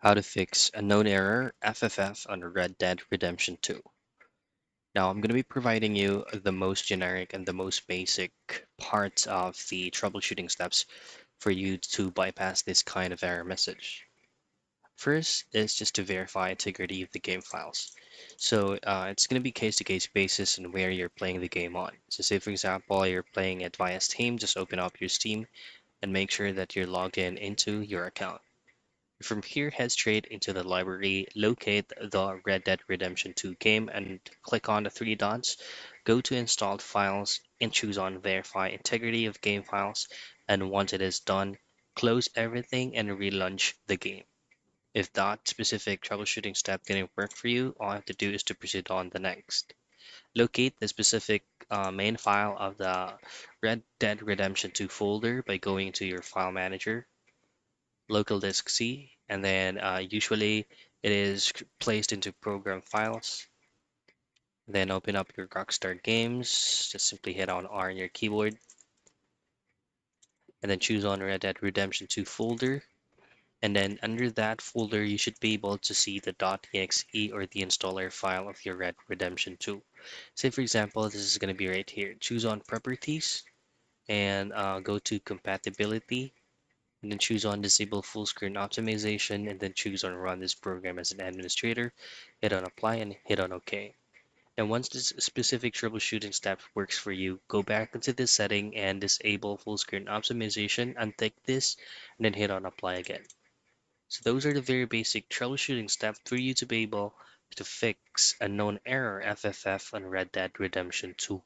How to fix Unknown Error FFF on Red Dead Redemption 2. Now, I'm going to be providing you the most generic and the most basic parts of the troubleshooting steps for you to bypass this kind of error message. First is just to verify integrity of the game files. So it's going to be case-to-case basis and where you're playing the game on. So say, for example, you're playing it via Steam, just open up your Steam and make sure that you're logged in into your account. From here, head straight into the library, locate the Red Dead Redemption 2 game, and click on the three dots. Go to Installed Files and choose on Verify Integrity of Game Files. And once it is done, close everything and relaunch the game. If that specific troubleshooting step didn't work for you, all you have to do is to proceed on the next. Locate the specific main file of the Red Dead Redemption 2 folder by going to your file manager, local disk C, and then usually it is placed into program files. Then open up your Rockstar games. Just simply hit on R on your keyboard, and then choose on Red Dead Redemption 2 folder. And then under that folder, you should be able to see the .exe or the installer file of your Red Redemption 2. Say for example, this is going to be right here. Choose on Properties and go to Compatibility, and then choose on Disable Full Screen Optimization, and then choose on Run this program as an administrator. Hit on Apply and hit on OK. And once this specific troubleshooting step works for you, go back into this setting and disable Full Screen Optimization, untick this, and then hit on Apply again. So those are the very basic troubleshooting steps for you to be able to fix Unknown Error FFF on Red Dead Redemption 2.